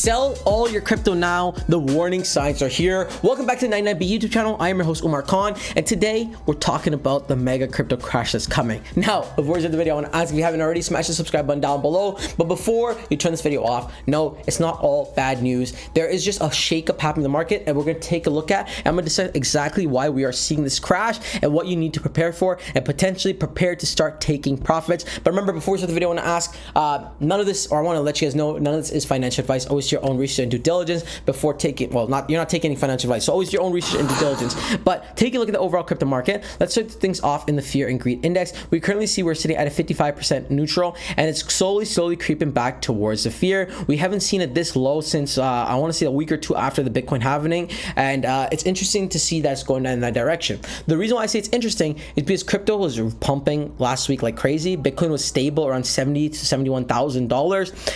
Sell all your crypto now. The warning signs are here. Welcome back to the 99B YouTube channel. I am your host, Umar Khan, and today we're talking about the mega crypto crash that's coming. Now, before we start the video, I want to ask if you haven't already, smash the subscribe button down below. But before you turn this video off, no, it's not all bad news. There is just a shakeup happening in the market, and we're going to take a look at, and I'm going to decide exactly why we are seeing this crash and what you need to prepare for and potentially prepare to start taking profits. But remember, before we start the video, I want to ask, none of this, or I want to let you guys know, none of this is financial advice. Always your own research and due diligence before taking, well, you're not taking any financial advice, so always your own research and due diligence. But take a look at the overall crypto market. Let's start things off in the fear and greed index. We currently see we're sitting at a 55% neutral, and it's slowly creeping back towards the fear. We haven't seen it this low since I want to say a week or two after the Bitcoin halving, and it's interesting to see that's going in that direction. The reason why I say it's interesting is because crypto was pumping last week like crazy. Bitcoin was stable around $70,000 to $71,000.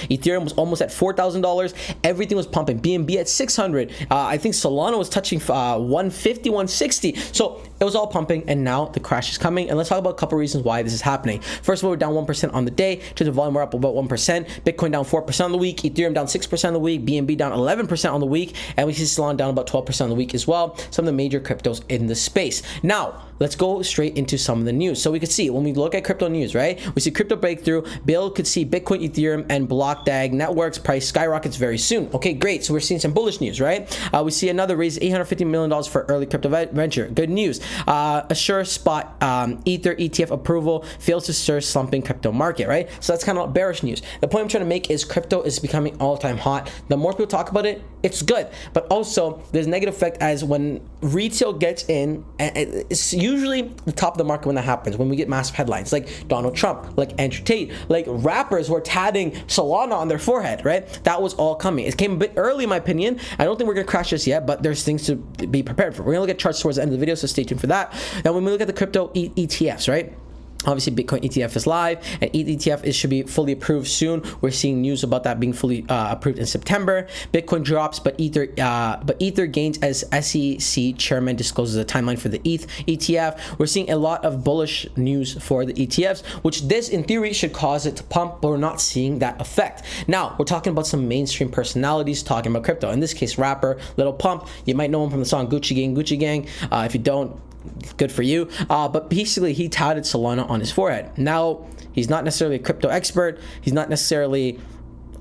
Ethereum was almost at $4,000. Everything was pumping. BNB at 600. I think Solana was touching 150, 160. So it was all pumping, and now the crash is coming. And let's talk about a couple reasons why this is happening. First of all, we're down 1% on the day. To the volume, we're up about 1%. Bitcoin down 4% on the week. Ethereum down 6% on the week. BNB down 11% on the week. And we see Solana down about 12% on the week as well. Some of the major cryptos in the space. Now, let's go straight into some of the news. So we could see when we look at crypto news, right? We see crypto breakthrough. Bill could see Bitcoin, Ethereum, and BlockDAG networks price skyrockets very soon. Okay, great. So we're seeing some bullish news, right? We see another raise $850 million for early crypto venture. Good news. Assure spot Ether ETF approval fails to stir slumping crypto market, right? So that's kind of bearish news. The point I'm trying to make is crypto is becoming all-time hot. The more people talk about it, it's good. But also, there's negative effect as when retail gets in, and it's usually the top of the market when that happens, when we get massive headlines like Donald Trump, like Andrew Tate, like rappers who are tatting Solana on their forehead, right? That was all coming. It came a bit early, in my opinion. I don't think we're gonna crash this yet, but there's things to be prepared for. We're gonna look at charts towards the end of the video, so stay tuned for that. Now, when we look at the crypto ETFs, right? Obviously, Bitcoin ETF is live, and ETH ETF should be fully approved soon. We're seeing news about that being fully approved in September. Bitcoin drops, but Ether gains as SEC chairman discloses a timeline for the ETH ETF. We're seeing a lot of bullish news for the ETFs, which this, in theory, should cause it to pump, but we're not seeing that effect. Now, we're talking about some mainstream personalities talking about crypto. In this case, rapper Lil Pump. You might know him from the song Gucci Gang, Gucci Gang. If you don't, good for you. But basically, he touted Solana on his forehead. Now, he's not necessarily a crypto expert. He's not necessarily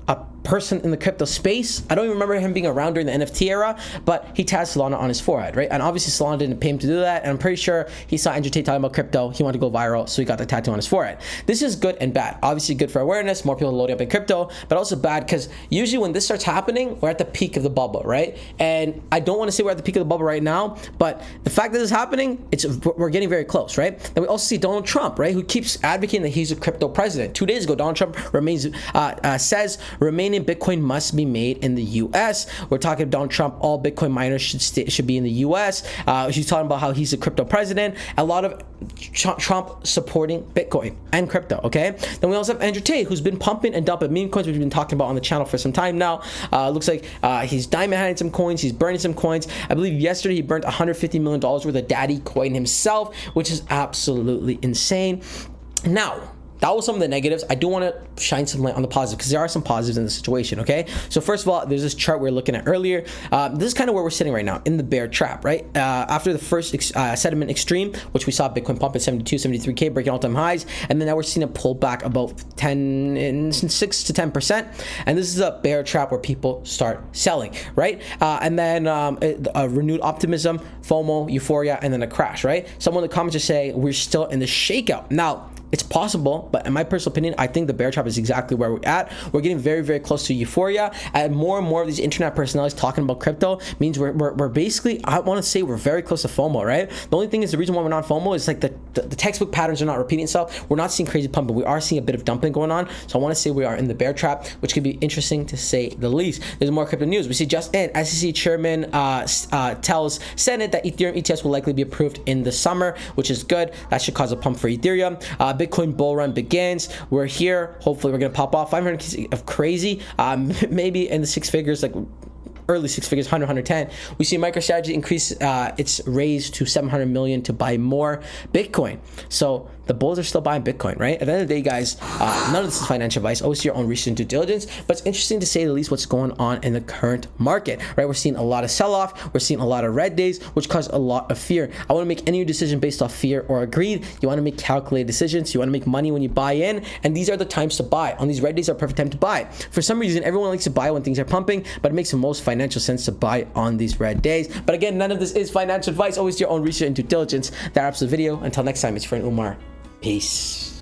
a person in the crypto space. I don't even remember him being around during the NFT era, but he tagged Solana on his forehead, right? And obviously Solana didn't pay him to do that, and I'm pretty sure he saw Andrew Tate talking about crypto. He wanted to go viral, so he got the tattoo on his forehead. This is good and bad. Obviously good for awareness, more people loading up in crypto, but also bad because usually when this starts happening, we're at the peak of the bubble, right? And I don't want to say we're at the peak of the bubble right now, but the fact that this is happening, we're getting very close, right? Then we also see Donald Trump, right, who keeps advocating that he's a crypto president. 2 days ago, Donald Trump says remaining Bitcoin must be made in the US. We're talking Donald Trump, all Bitcoin miners should be in the US. She's talking about how he's a crypto president. A lot of Trump supporting Bitcoin and crypto, okay? Then we also have Andrew Tate, who's been pumping and dumping meme coins, which we've been talking about on the channel for some time now. Looks like he's diamond handing some coins, he's burning some coins. I believe yesterday he burnt $150 million worth of daddy coin himself, which is absolutely insane. Now, that was some of the negatives. I do want to shine some light on the positive because there are some positives in the situation, okay? So first of all, there's this chart we were looking at earlier. This is kind of where we're sitting right now, in the bear trap, right? After the first sentiment extreme, which we saw Bitcoin pump at 72, 73K, breaking all-time highs, and then now we're seeing a pullback about 6 to 10%, and this is a bear trap where people start selling, right? And then a renewed optimism, FOMO, euphoria, and then a crash, right? Someone in the comments just say we're still in the shakeout. Now, it's possible, but in my personal opinion, I think the bear trap is exactly where we're at. We're getting very close to euphoria, and more of these internet personalities talking about crypto means we're basically, I want to say we're very close to FOMO, right? The only thing is, the reason why we're not FOMO is like the textbook patterns are not repeating itself. We're not seeing crazy pumping. We are seeing a bit of dumping going on. So I want to say we are in the bear trap, which could be interesting to say the least. There's more crypto news. We see just in, SEC chairman tells Senate that Ethereum ETFs will likely be approved in the summer, which is good. That should cause a pump for Ethereum. Bitcoin bull run begins. We're here. Hopefully we're going to pop off 500 of crazy, maybe in the six figures, like early six figures, 100, 110. We see MicroStrategy increase its raise to 700 million to buy more Bitcoin. So the bulls are still buying Bitcoin, right? At the end of the day, guys, none of this is financial advice. Always do your own research and due diligence, but it's interesting to say the least what's going on in the current market, right? We're seeing a lot of sell-off. We're seeing a lot of red days, which cause a lot of fear. I want to make any decision based off fear or greed. You want to make calculated decisions. You want to make money when you buy in, and these are the times to buy. On these red days are a perfect time to buy. For some reason, everyone likes to buy when things are pumping, but it makes the most financial sense to buy on these red days. But again, none of this is financial advice. Always do your own research and due diligence. That wraps the video. Until next time, it's your friend Umar. Peace.